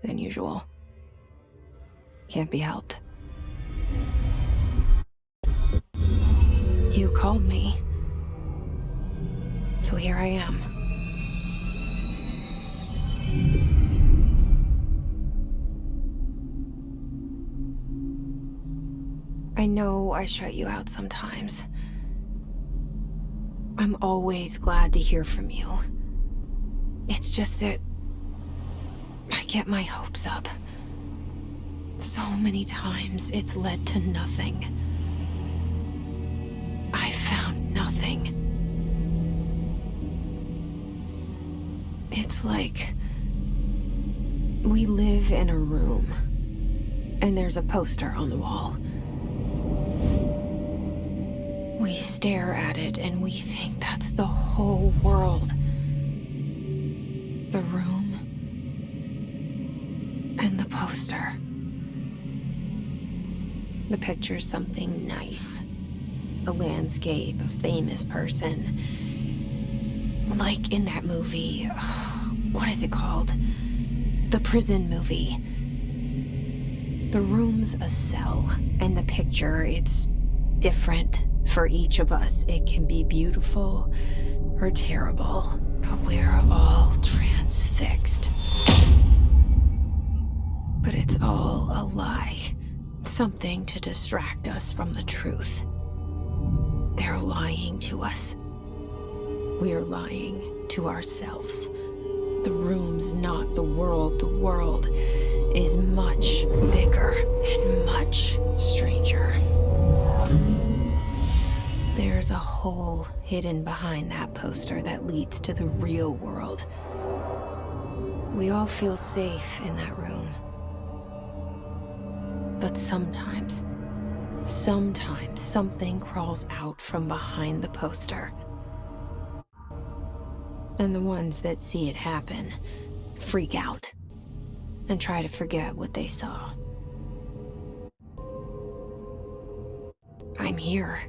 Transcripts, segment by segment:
than usual. Can't be helped. You called me. So here I am. I know I shut you out sometimes. I'm always glad to hear from you. It's just that I get my hopes up. So many times it's led to nothing. I found nothing. It's like we live in a room, and there's a poster on the wall. We stare at it and we think that's the whole world. The room and the poster. The picture's something nice. A landscape, a famous person. Like in that movie, what is it called? The prison movie. The room's a cell, and the picture, it's different for each of us. It can be beautiful or terrible, but we're all transfixed. But it's all a lie. Something to distract us from the truth. They're lying to us. We're lying to ourselves. The room's not the world. The world is much bigger and much stranger. There's a hole hidden behind that poster that leads to the real world. We all feel safe in that room. But sometimes something crawls out from behind the poster. And the ones that see it happen freak out and try to forget what they saw. I'm here.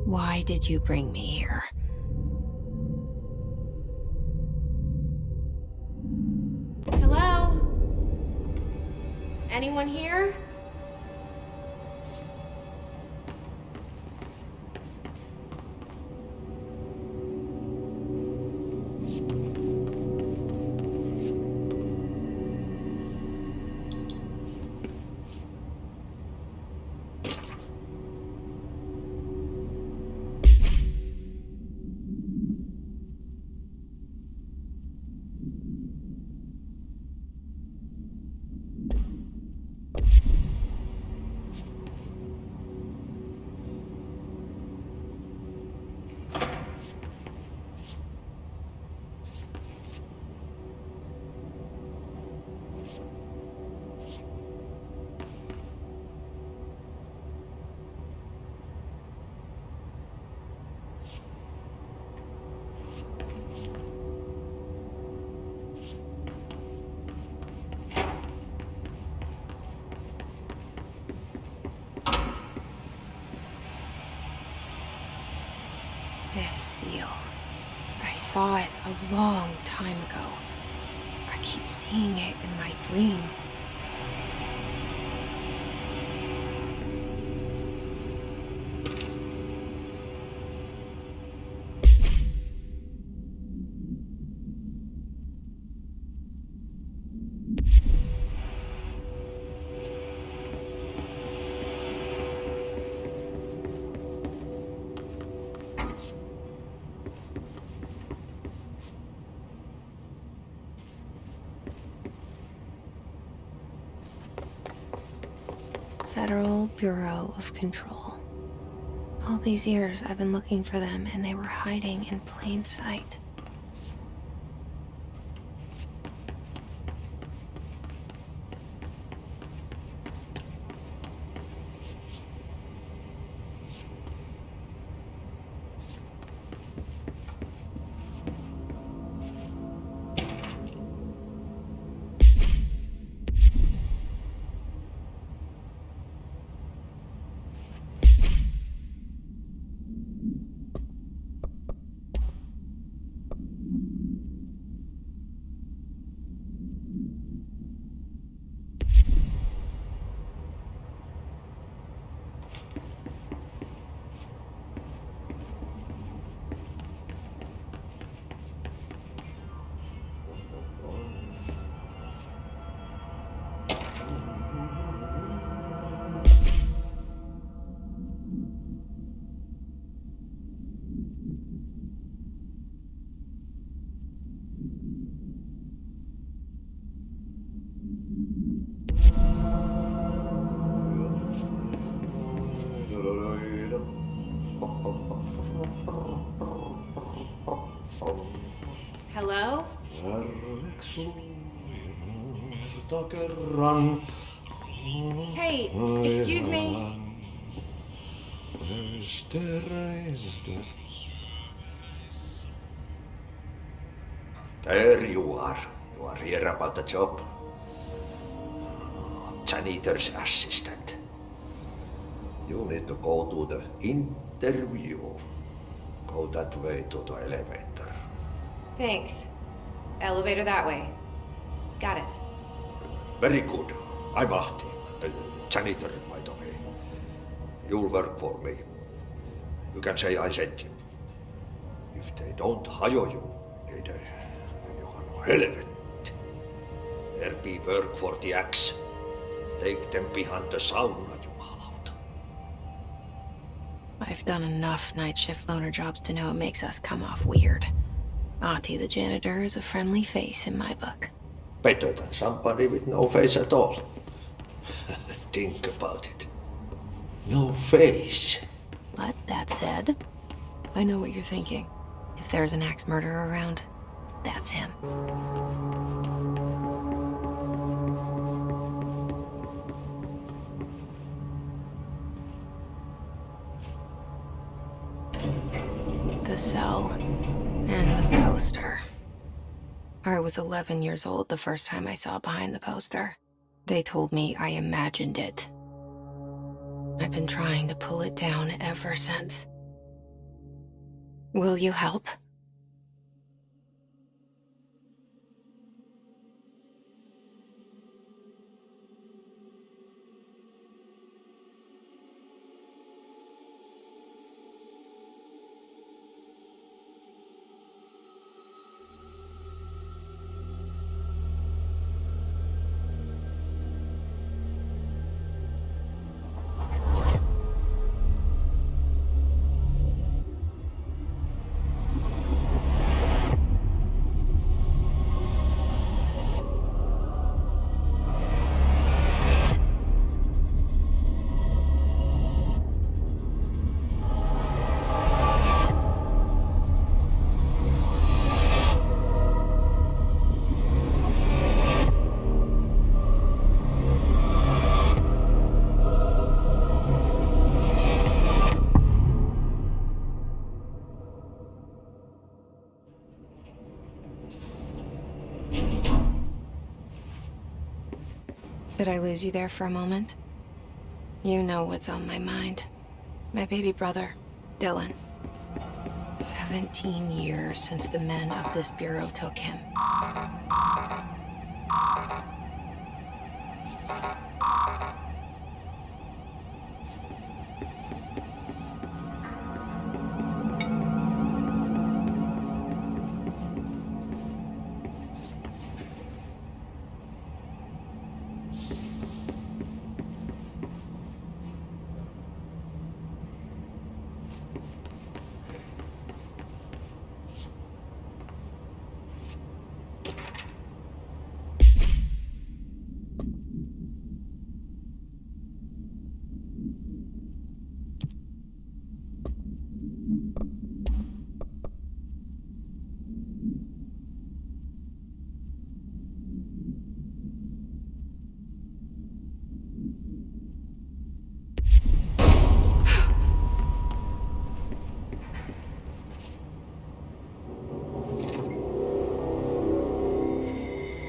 Why did you bring me here? Hello? Anyone here? This seal. I saw it a long time ago. I keep seeing it in my dreams. Federal Bureau of Control. All these years I've been looking for them, and they were hiding in plain sight. Hello? Hey, excuse me. There you are. You are here about the job. Janitor's assistant. You need to go to the interview. Go that way to the elevator. Thanks. Elevator that way. Got it. Very good. I'm Ahti, the janitor, by the way. You'll work for me. You can say I sent you. If they don't hire you, then you are no relevant. There be work for the axe. Take them behind the sauna, jumalauta. I've done enough night shift loner jobs to know it makes us come off weird. Ahti the janitor is a friendly face in my book. Better than somebody with no face at all. Think about it. No face. But that said, I know what you're thinking. If there's an axe murderer around, that's him. The cell and the poster. I was 11 years old the first time I saw behind the poster. They told me I imagined it. I've been trying to pull it down ever since. Will you help? Did I lose you there for a moment? You know what's on my mind. My baby brother, Dylan. 17 years since the men of this bureau took him.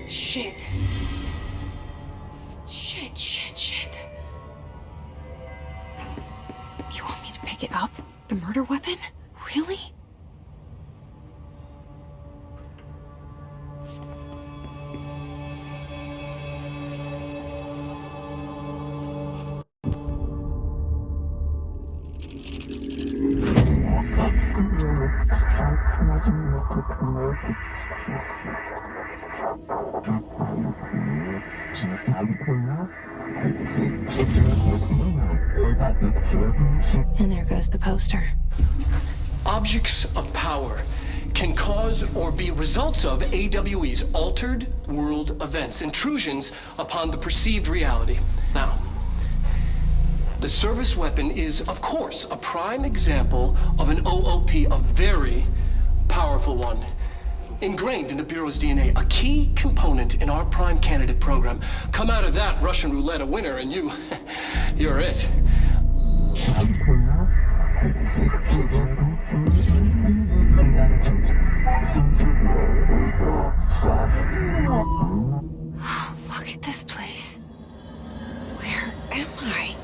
Shit. Shit. You want me to pick it up? The murder weapon? Really? And there goes the poster. Objects of power can cause or be results of AWE's altered world events, intrusions upon the perceived reality. Now, the service weapon is, of course, a prime example of an OOP, a very powerful one. ingrained in the Bureau's DNA, a key component in our prime candidate program. Come out of that Russian roulette a winner, and you're it. Look at this place. Where am I?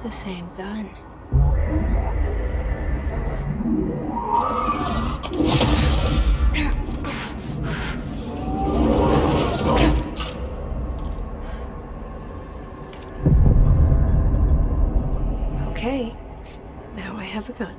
The same gun. Okay, now I have a gun.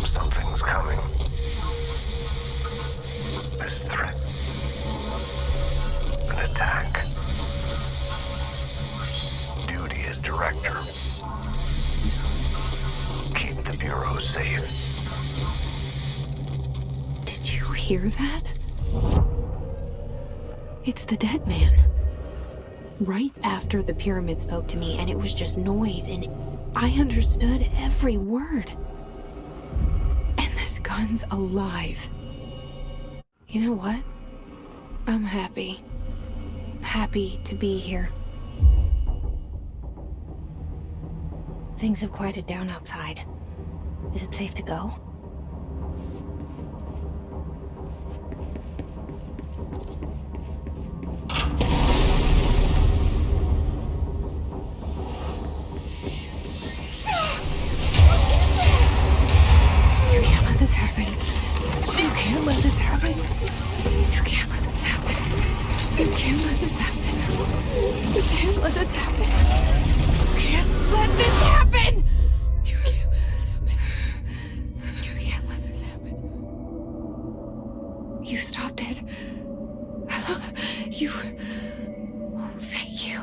Something's coming. This threat. An attack. Duty as director. Keep the Bureau safe. Did you hear that? It's the dead man. Right after the pyramid spoke to me, and it was just noise, and I understood every word. And this gun's alive. You know what? I'm happy. Happy to be here. Things have quieted down outside. Is it safe to go? You can't let this happen. You can't let this happen. You can't let this happen. You can't let this happen. You can't let this happen. You can't let this happen. You can't let this happen. You can't let this happen. You stopped it. You... Oh, thank you.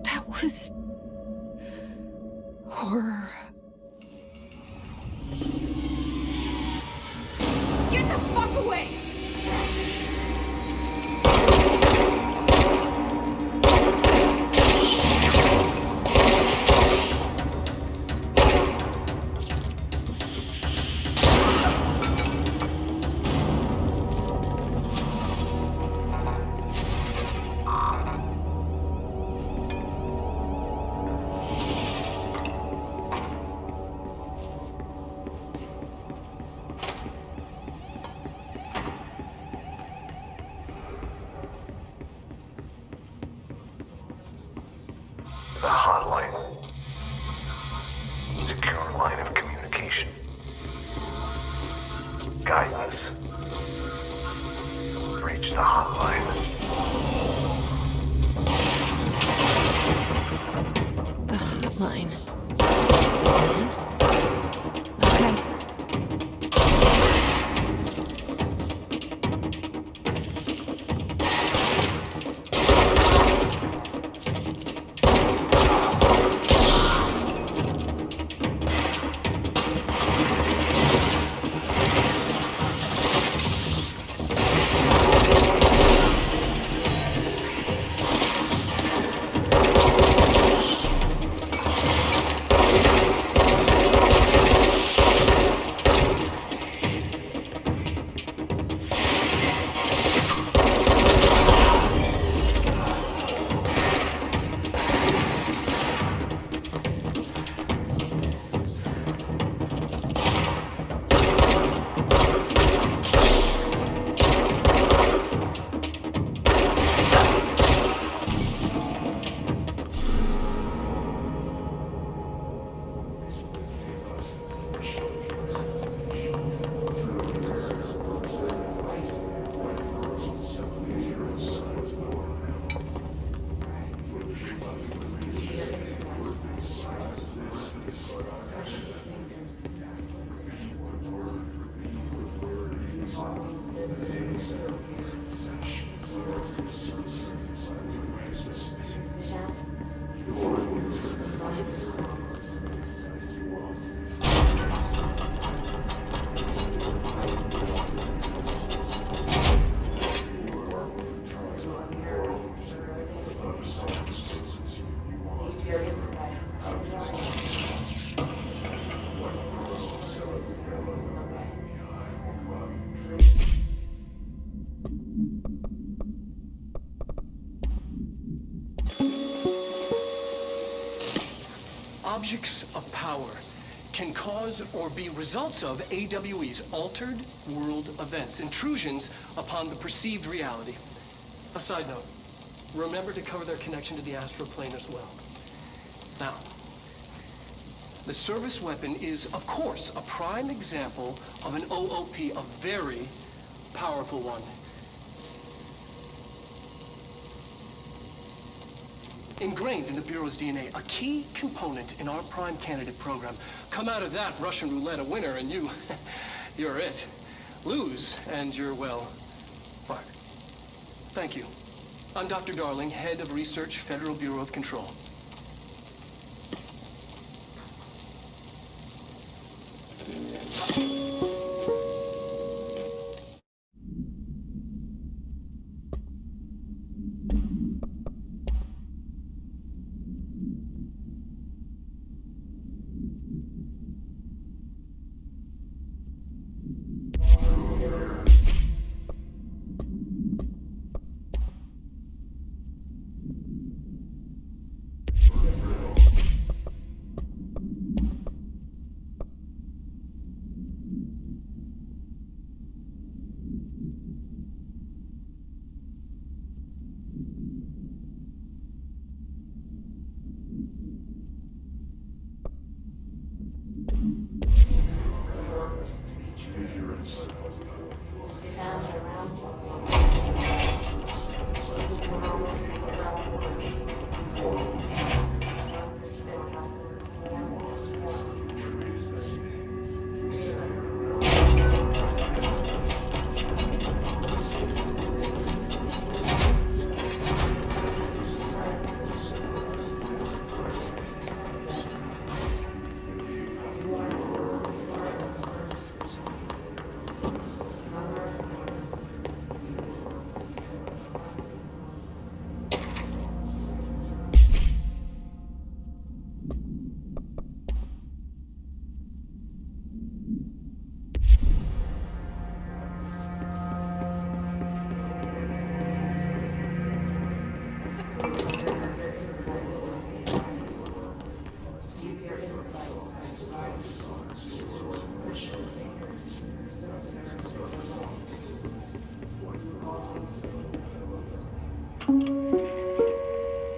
That was... horror. Get the fuck away! the hotline. Secure line of communication. Guidance. Reach the hotline. The hotline. Okay. Objects of power can cause or be results of AWE's altered world events, intrusions upon the perceived reality. A side note, remember to cover their connection to the astral plane as well. Now, the service weapon is, of course, a prime example of an OOP, a very powerful one. Ingrained in the Bureau's DNA, a key component in our prime candidate program. Come out of that Russian roulette a winner and you're it. Lose and you're, well, fired. Thank you. I'm Dr. Darling, Head of Research, Federal Bureau of Control.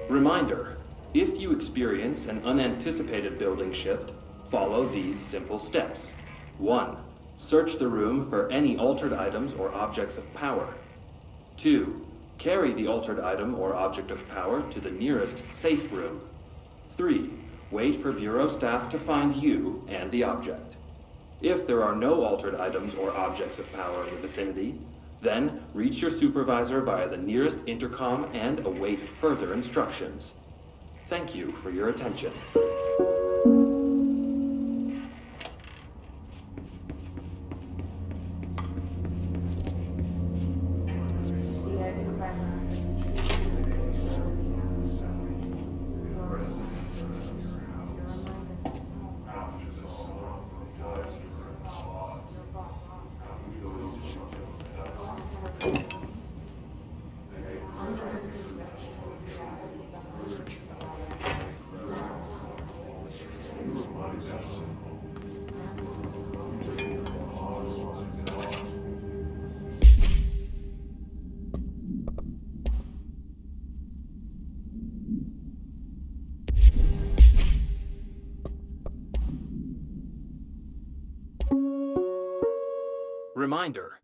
Reminder, If you experience an unanticipated building shift, follow these simple steps. 1. Search the room for any altered items or objects of power. 2. Carry the altered item or object of power to the nearest safe room. 3. Wait for Bureau staff to find you and the object. If there are no altered items or objects of power in the vicinity, then reach your supervisor via the nearest intercom and await further instructions. Thank you for your attention. Reminder.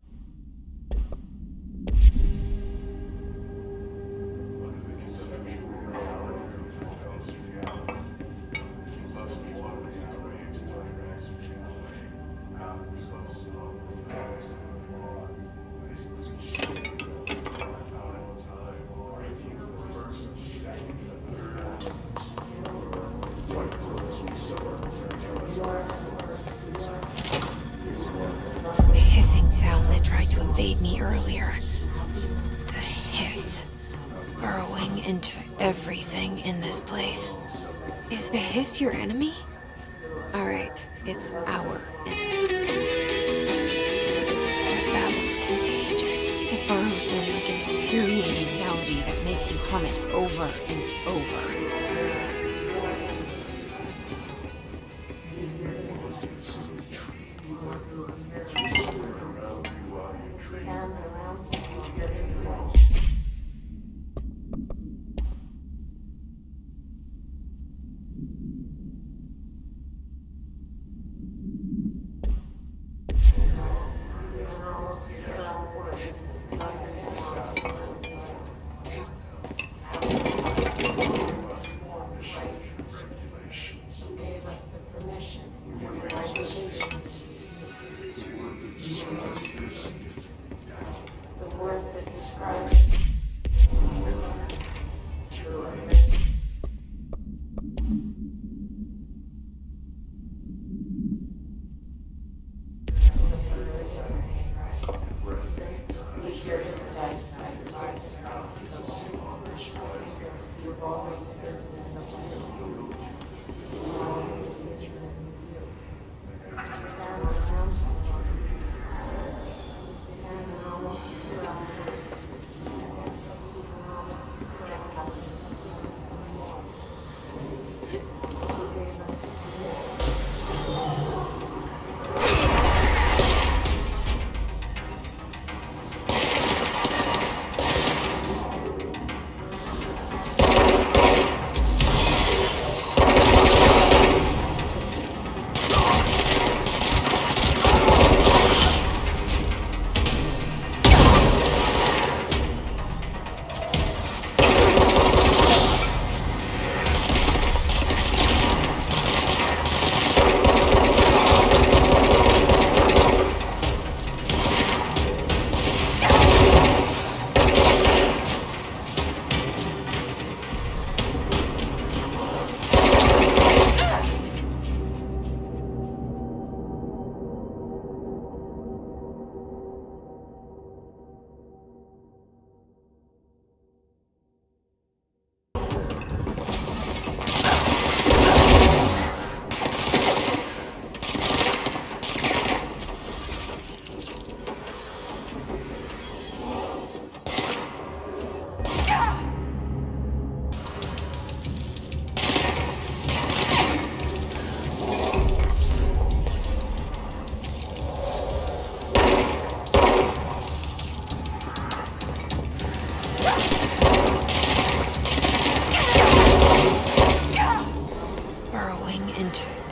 The hissing sound that tried to invade me earlier. The hiss. Burrowing into everything in this place. Is the hiss your enemy? Alright, it's our enemy. That babble's contagious. It burrows in like an infuriating melody that makes you hum it over and over. The word that describes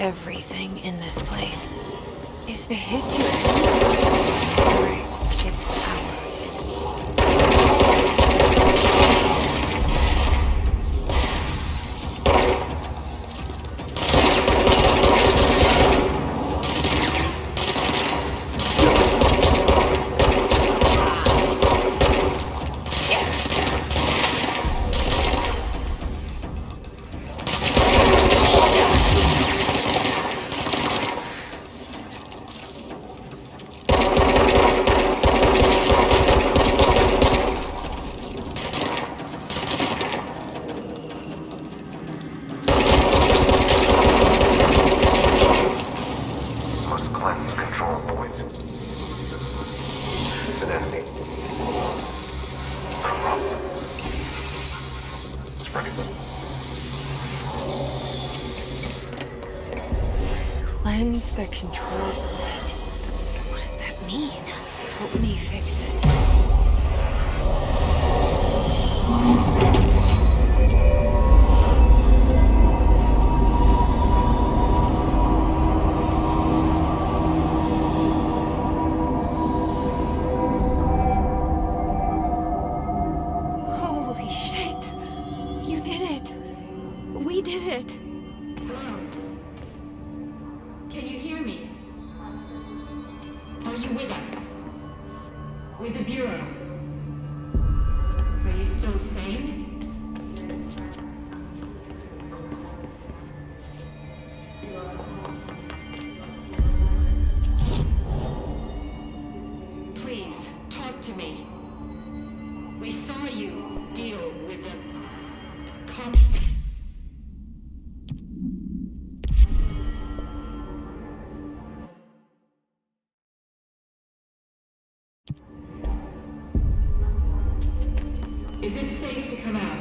everything in this place. Is the history? Right, it's power. Must cleanse control points. An enemy. Corrupt. Spreading them. Cleanse the control point. What does that mean? Help me fix it. Holy shit! You did it! We did it! Hello? Can you hear me? Are you with us? With the Bureau? Are you still sane? Please, talk to me. We saw you deal with the cop. Is it safe to come out?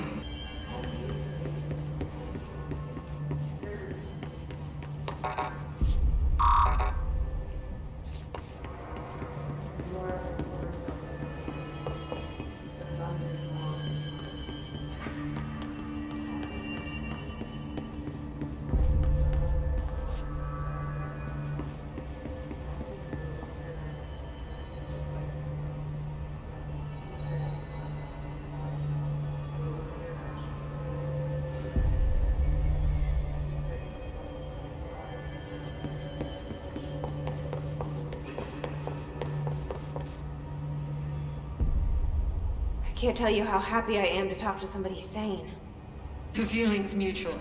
I can't tell you how happy I am to talk to somebody sane. The feeling's mutual.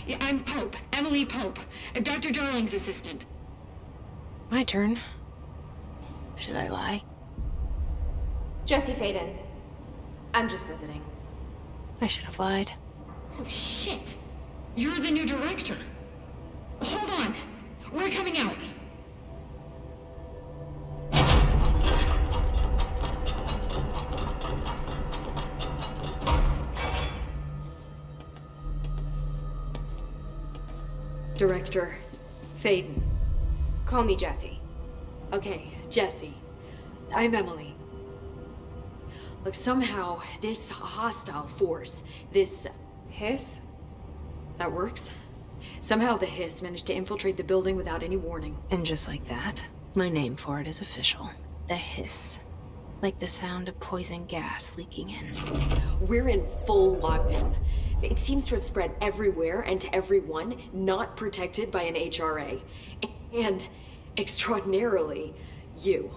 Yeah, I'm Pope, Emily Pope, Dr. Darling's assistant. My turn. Should I lie? Jesse Faden. I'm just visiting. I should have lied. Oh, shit. You're the new director. Hold on. We're coming out. Director Faden. Call me Jesse. Okay, Jesse. I'm Emily. Look, somehow this hostile force, this... Hiss? that works? Somehow the Hiss managed to infiltrate the building without any warning. And just like that, my name for it is official. The Hiss. Like the sound of poison gas leaking in. We're in full lockdown. It seems to have spread everywhere and to everyone not protected by an HRA. And, extraordinarily, you.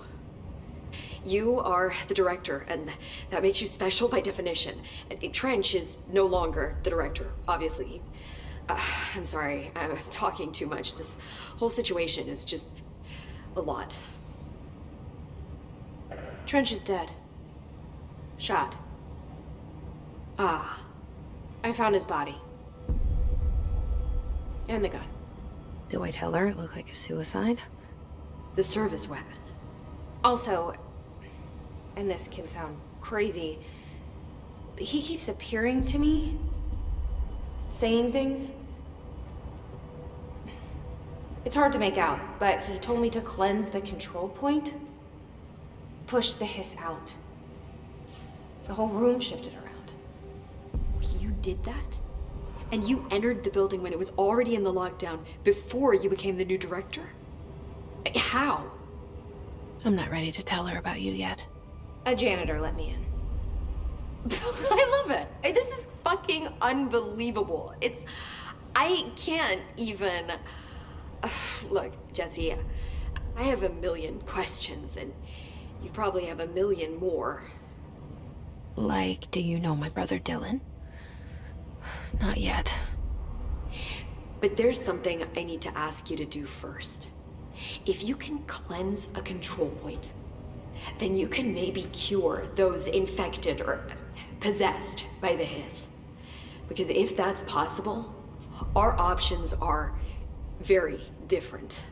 You are the director, and that makes you special by definition. Trench is no longer the director, obviously. I'm sorry, I'm talking too much. This whole situation is just a lot. Trench is dead. Shot. Ah. I found his body. And the gun. Do I tell her it looked like a suicide? The service weapon. Also, and this can sound crazy, but he keeps appearing to me, saying things. It's hard to make out, but he told me to cleanse the control point, push the Hiss out. The whole room shifted around. You did that? And you entered the building when it was already in the lockdown before you became the new director? How? I'm not ready to tell her about you yet. A janitor let me in. I love it. This is fucking unbelievable. I can't even... Look, Jesse, I have a million questions, and you probably have a million more. Like, do you know my brother Dylan? Not yet. But there's something I need to ask you to do first. If you can cleanse a control point, then you can maybe cure those infected or possessed by the hiss. Because if that's possible, our options are very different.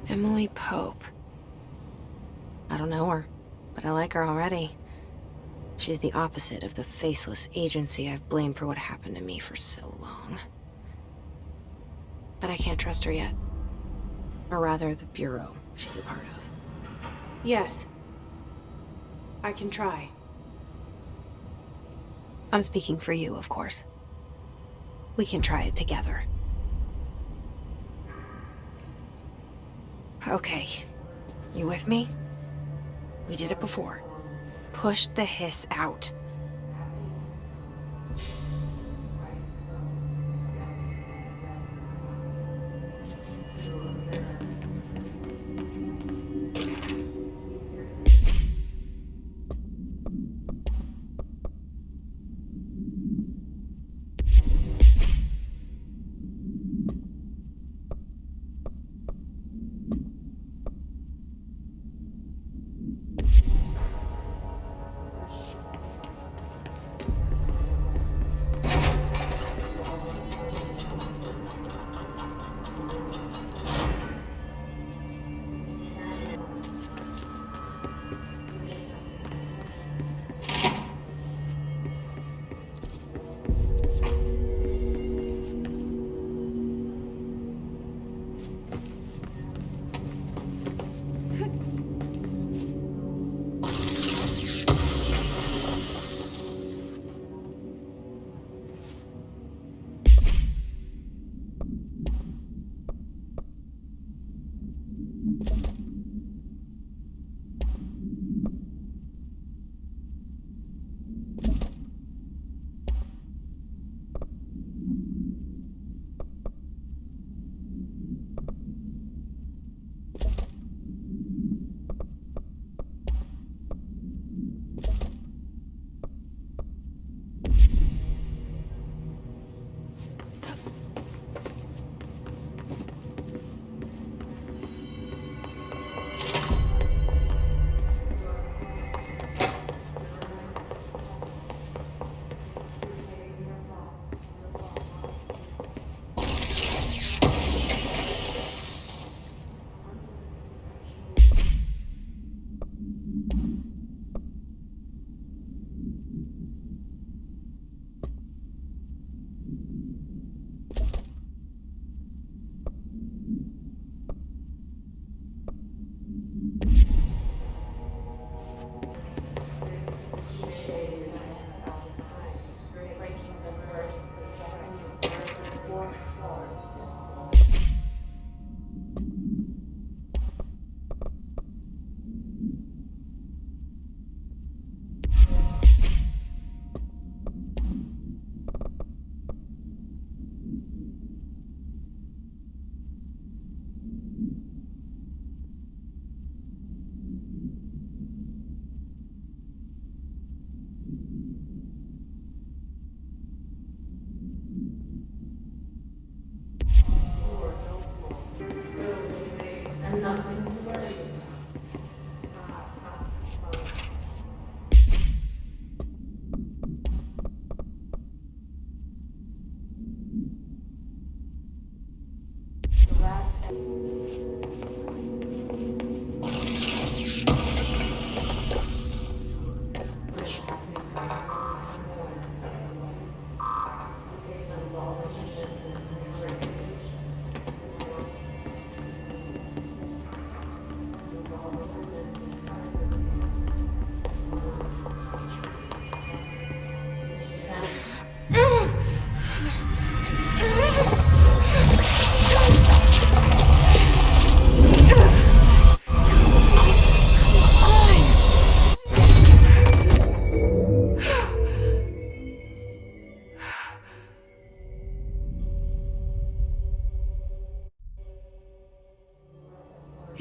Emily Pope. I don't know her, but I like her already. She's the opposite of the faceless agency I've blamed for what happened to me for so long. But I can't trust her yet. Or rather, the Bureau she's a part of. Yes. I can try. I'm speaking for you, of course. We can try it together. Okay. You with me? We did it before. Push the hiss out.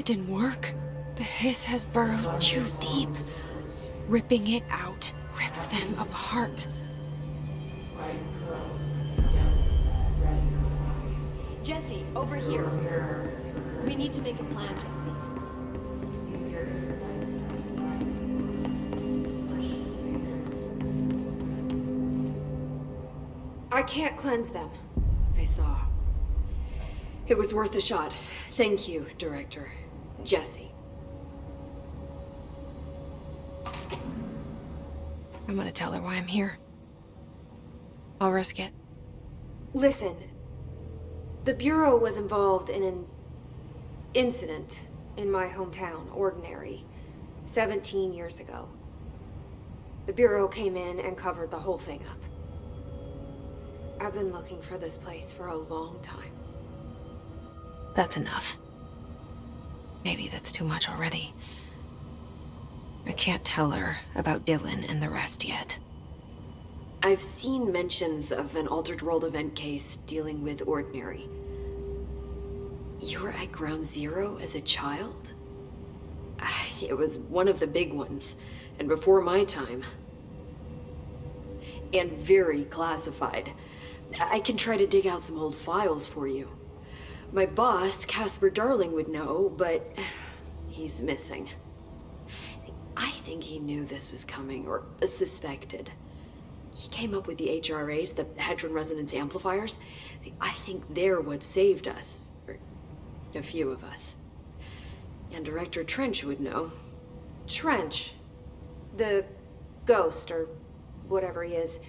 It didn't work. The hiss has burrowed too deep. Ripping it out rips them apart. Jesse, over here. We need to make a plan, Jesse. I can't cleanse them. I saw. It was worth a shot. Thank you, Director. Jesse. I'm gonna tell her why I'm here. I'll risk it. Listen, the Bureau was involved in an incident in my hometown, Ordinary, 17 years ago. The Bureau came in and covered the whole thing up. I've been looking for this place for a long time. That's enough. Maybe that's too much already. I can't tell her about Dylan and the rest yet. I've seen mentions of an Altered World event case dealing with Ordinary. You were at Ground Zero as a child? It was one of the big ones, and before my time. And very classified. I can try to dig out some old files for you. My boss, Casper Darling, would know, but he's missing. I think he knew this was coming, or suspected. He came up with the HRAs, the Hadron Resonance Amplifiers. I think they're what saved us, or a few of us. And Director Trench would know. Trench, the ghost, or whatever he is,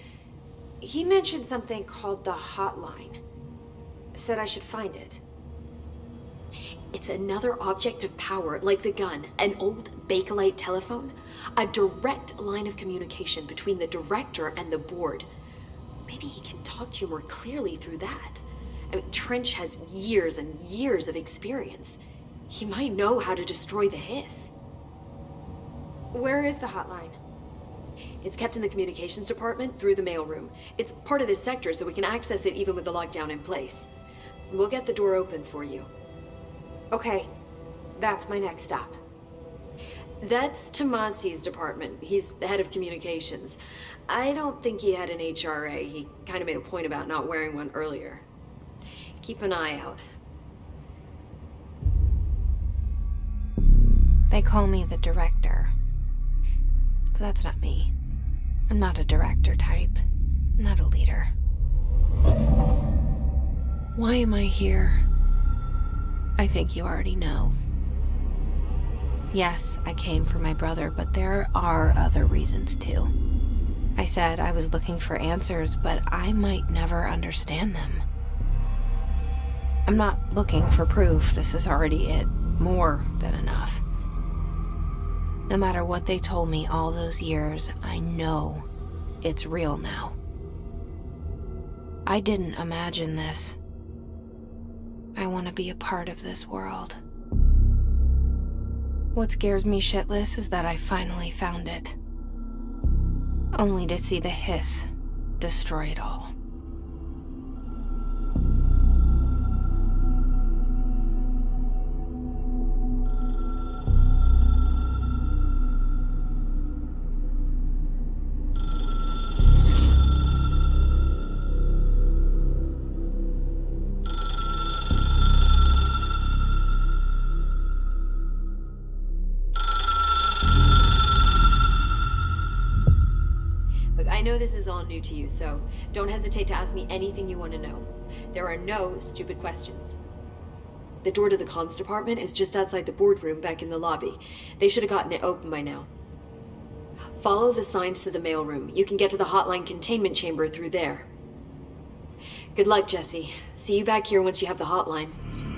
he mentioned something called the Hotline. Said I should find it. It's another object of power, like the gun, an old Bakelite telephone, a direct line of communication between the director and the board. Maybe he can talk to you more clearly through that. I mean, Trench has years and years of experience. He might know how to destroy the hiss. Where is the Hotline? It's kept in the communications department through the mailroom. It's part of this sector, so we can access it even with the lockdown in place. We'll get the door open for you. Okay, that's my next stop. That's Tomasi's department. He's the head of communications. I don't think he had an HRA. He kind of made a point about not wearing one earlier. Keep an eye out. They call me the director. But that's not me. I'm not a director type. I'm not a leader. Why am I here? I think you already know. Yes, I came for my brother, but there are other reasons too. I said I was looking for answers, but I might never understand them. I'm not looking for proof. This is already it. More than enough. No matter what they told me all those years, I know it's real now. I didn't imagine this. I want to be a part of this world. What scares me shitless is that I finally found it. Only to see the hiss destroy it all. I know this is all new to you, so don't hesitate to ask me anything you want to know. There are no stupid questions. The door to the comms department is just outside the boardroom back in the lobby. They should have gotten it open by now. Follow the signs to the mailroom. You can get to the hotline containment chamber through there. Good luck, Jesse. See you back here once you have the hotline.